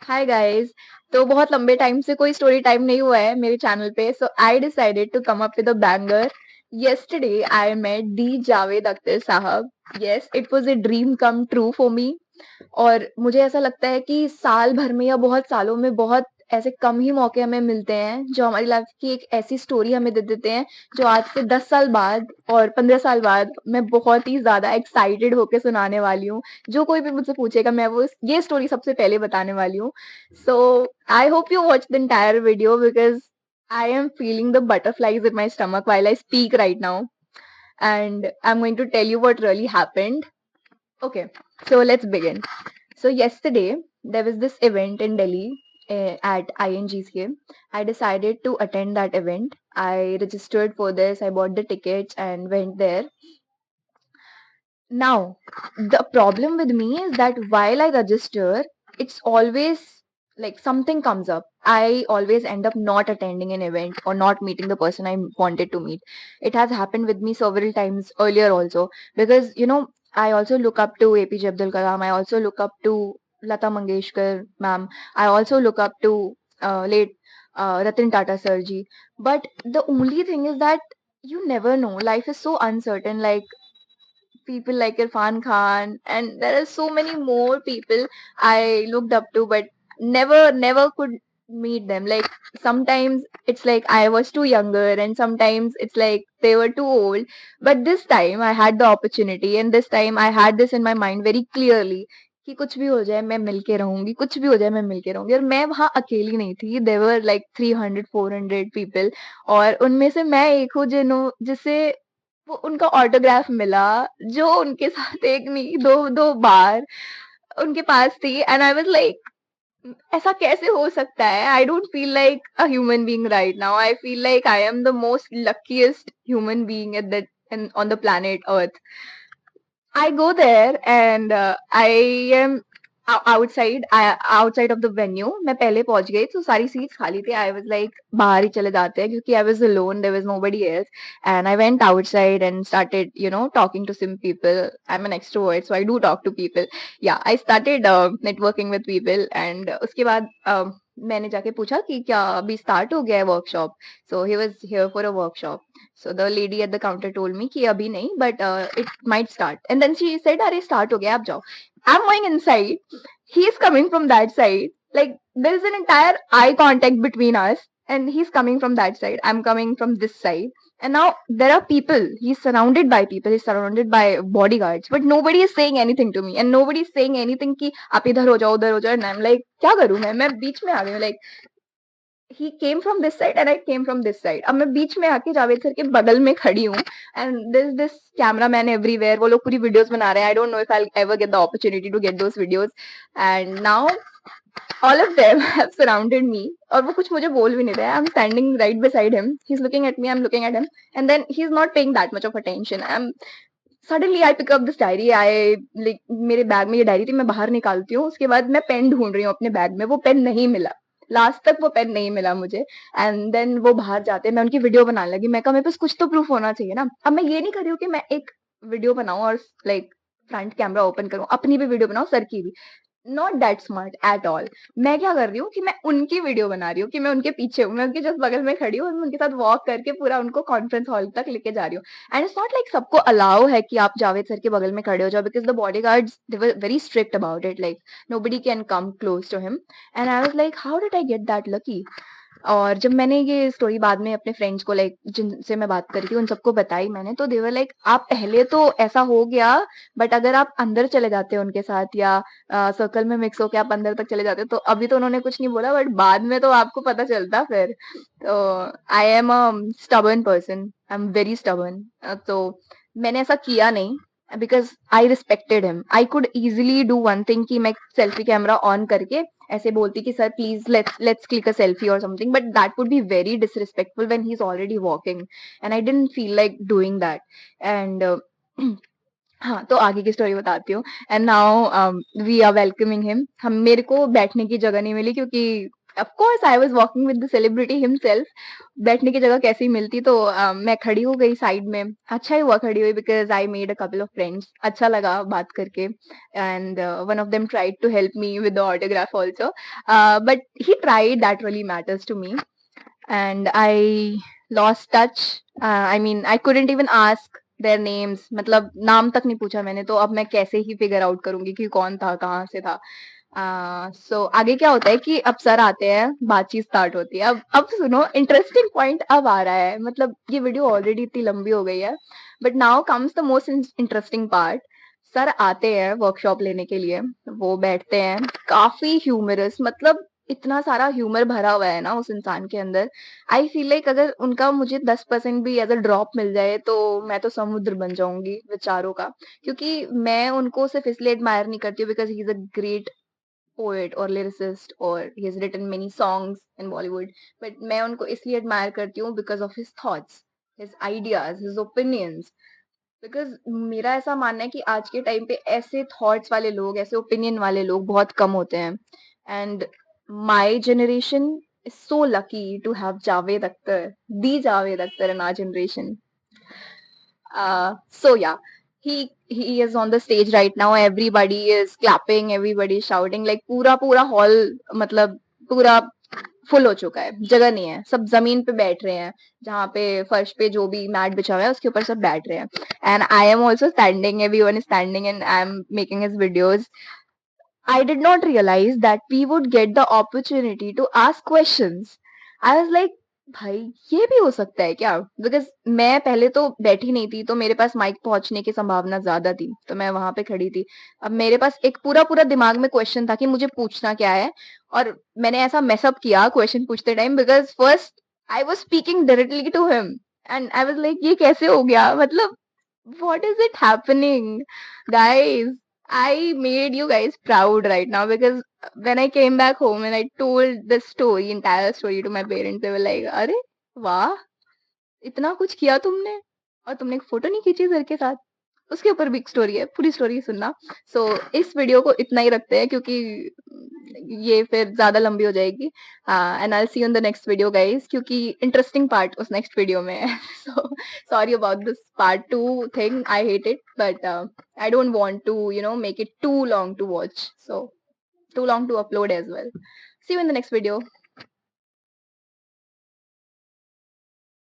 Hi guys. तो बहुत लंबे टाइम से कोई स्टोरी टाइम नहीं हुआ है मेरे चैनल पे, so I decided to come up with a banger. yesterday I met the Javed Akhtar sahab. Yes, it was a dream come true for me. और मुझे ऐसा लगता है कि साल भर में या बहुत सालों में बहुत ऐसे कम ही मौके हमें मिलते हैं जो हमारी लाइफ की एक ऐसी स्टोरी हमें दे देते हैं जो आज से 10 साल बाद और 15 साल बाद मैं बहुत ही ज्यादा एक्साइटेड होके सुनाने वाली हूँ। जो कोई भी मुझसे पूछेगा मैं वो ये स्टोरी सबसे पहले बताने वाली हूँ। So I hope you watch the entire video because I am feeling the butterflies in my stomach while I speak right now, and I'm going to tell you what really happened. Okay, so let's begin. So yesterday there was this event in Delhi at INGCA. I decided to attend that event. I registered for this. I bought the tickets and went there. Now, the problem with me is that while I register, it's always like something comes up. I always end up not attending an event or not meeting the person I wanted to meet. It has happened with me several times earlier also because I also look up to APJ Abdul Kalam. I also look up to Lata Mangeshkar ma'am. I also look up to late Ratan Tata sir ji. But the only thing is that you never know. Life is so uncertain. Like people like Irfan Khan, and there are so many more people I looked up to, but never could meet them. Like sometimes it's like I was too younger, and sometimes it's like they were too old. But this time I had the opportunity, and this time I had this in my mind very clearly कि कुछ भी हो जाए मैं मिलके रहूंगी, कुछ भी हो जाए मैं मिलके रहूंगी। और मैं वहां अकेली नहीं थी, देवर लाइक 300 400 पीपल, और उनमें से मैं एक हूँ जिसे वो उनका ऑटोग्राफ मिला, जो उनके साथ एक नहीं दो दो बार उनके पास थी। एंड आई वाज लाइक ऐसा कैसे हो सकता है? I don't feel like a human being right now. I feel like I am the most luckiest human being at that and on the planet earth. I go there and I am outside of the venue. मैं पहले पहुंच गई तो सारी seats खाली थी। I was like बाहर ही चले जाते हैं क्योंकि I was alone. There was nobody else. And I went outside and started, talking to some people. I'm an extrovert, so I do talk to people. Yeah, I started networking with people. And उसके बाद मैंने जाके पूछा कि क्या अभी start हो गया है workshop? So he was here for a workshop. So the lady at the counter told me कि अभी नहीं, but it might start. And then she said, अरे start हो गया, आप जाओ. I'm going inside. He's coming from that side. Like there is an entire eye contact between us, and he's coming from that side. I'm coming from this side. And now there are people. He's surrounded by people. He's surrounded by bodyguards, but nobody is saying anything to me, and nobody is saying anything कि आप इधर हो जाओ उधर हो जाओ. And I'm like क्या करूँ मैं बीच में आ गई हूँ. Like he came from this side and I came from this side. अब मैं बीच में आके जावेद सर के बगल में खड़ी हूँ, and there's this cameraman everywhere. वो लोग पूरी videos बना रहे हैं. I don't know if I'll ever get the opportunity to get those videos. And now all of them have surrounded me और वो कुछ मुझे बोल भी नहीं रहे. I'm standing right beside him. He's looking at me. I'm looking at him, and then he's not paying that much of attention. Suddenly I pick up this diary. I like मेरे bag में ये diary थी, मैं बाहर निकालती हूँ. उसके बाद मैं पेन ढूंढ रही हूँ अपने बैग में, वो पेन नहीं मिला. लास्ट तक वो पेन नहीं मिला मुझे. एंड देन वो बाहर जाते हैं, मैं उनकी वीडियो बनाने लगी. मैं कहा मेरे पास कुछ तो प्रूफ होना चाहिए ना. अब मैं ये नहीं कर रही हूँ कि मैं एक वीडियो बनाऊं और लाइक फ्रंट कैमरा ओपन करूं, अपनी भी वीडियो बनाऊं, सर की भी. Not that smart at all. मैं क्या कर रही हूँ कि मैं उनकी वीडियो बना रही हूँ कि मैं उनके पीछे हूँ, मैं उनके जस्ट बगल में खड़ी हूँ और मैं उनके साथ वॉक करके पूरा उनको कॉन्फ्रेंस हॉल तक लेके जा रही हूँ. एंड इट्स नॉट लाइक सबको अलाउ है कि आप जावेद सर के बगल में खड़े हो जाओ, because the body guards they were very strict about it. Like nobody can come close to him. And I was like how did I get that lucky? और जब मैंने ये स्टोरी बाद में अपने फ्रेंड्स को, लाइक जिनसे मैं बात करी थी, उन सबको बताई मैंने, तो देवर लाइक आप पहले तो ऐसा हो गया, बट अगर आप अंदर चले जाते हो उनके साथ या सर्कल में मिक्स होके आप अंदर तक चले जाते हो, तो अभी तो उन्होंने कुछ नहीं बोला, बट बाद में तो आपको पता चलता फिर. तो I am a stubborn person. I am very stubborn. तो मैंने ऐसा किया नहीं because I respected him. I could easily do one thing कि मैं सेल्फी कैमरा ऑन करके ऐसे बोलती कि sir please let's click a selfie और something, but that would be very disrespectful when he is already walking, and I didn't feel like doing that. And हाँ, तो आगे की स्टोरी बताती हूँ. And now we are welcoming him. हम मेरे को बैठने की जगह नहीं मिली क्योंकि of course I was walking with the celebrity himself. बैठने की जगह कैसे ही मिलती तो मैं खड़ी हो गई साइड में। अच्छा ही हुआ खड़ी हुई because I made a couple of friends. अच्छा लगा बात करके and one of them tried to help me with the autograph also, but he tried, that really matters to me. And I lost touch. I mean I couldn't even ask their names, मतलब नाम तक नहीं पूछा मैंने, तो अब मैं कैसे ही फिगर आउट करूंगी कि कौन था, कहाँ से था। सो आगे क्या होता है कि अब सर आते हैं, बातचीत स्टार्ट होती है। अब सुनो, इंटरेस्टिंग पॉइंट अब आ रहा है। मतलब ये वीडियो ऑलरेडी इतनी लंबी हो गई है, but now comes the most interesting part. Sir आते हैं वर्कशॉप लेने के लिए, वो बैठते हैं, काफी ह्यूमरस, मतलब इतना सारा ह्यूमर भरा हुआ है ना उस इंसान के अंदर। आई फील लाइक अगर उनका मुझे 10% भी एज अ ड्रॉप मिल जाए तो मैं तो समुद्र बन जाऊंगी विचारों का। क्योंकि मैं उनको सिर्फ इसलिए एडमायर नहीं करती हूँ because he is a great poet or lyricist or he has written many songs in Bollywood, but मैं उनको इसलिए admire करती हूँ because of his thoughts, his ideas, his opinions. because मेरा ऐसा मानना है कि आज के टाइम पे ऐसे थॉट्स वाले लोग, ऐसे ओपिनियन वाले लोग बहुत कम होते हैं। And my generation is so lucky to have Javed Akhtar, the Javed Akhtar in our generation. So yeah, he is on the stage right now. Everybody is clapping, everybody is shouting, like पूरा पूरा hall, मतलब पूरा full हो चुका है, जगह नहीं है, सब जमीन पे बैठ रहे हैं। जहाँ पे फर्श पे जो भी मैट बिछा हुआ है उसके ऊपर सब बैठ रहे हैं। And I am also standing, everyone is standing and I am making his videos. I did not realize that we would get the opportunity to ask questions. I was like, भाई ये भी हो सकता है क्या? बिकॉज मैं पहले तो बैठी नहीं थी, तो मेरे पास माइक पहुंचने की संभावना ज्यादा थी, तो मैं वहां पे खड़ी थी। अब मेरे पास एक पूरा पूरा दिमाग में क्वेश्चन था कि मुझे पूछना क्या है। और मैंने ऐसा मेसअप किया क्वेश्चन पूछते time, because first I was speaking directly to him and I was like ये कैसे हो गया, मतलब what is it happening, guys? I made you guys proud right now because when I came back home and I told the story, entire story to my parents, they were like, अरे वाह, इतना कुछ किया तुमने और तुमने एक photo नहीं खींची सर के साथ। उसके ऊपर भी एक स्टोरी है, पूरी स्टोरी सुनना। सो इस वीडियो को इतना ही रखते हैं क्योंकि ये फिर ज्यादा लंबी हो जाएगी। And I see you in the next video guys, क्योंकि इंटरेस्टिंग पार्ट उस नेक्स्ट वीडियो में है। So sorry about this part 2 thing, I hate it, but I don't want to make it too long to watch, so too long to upload as well. See you in the next video.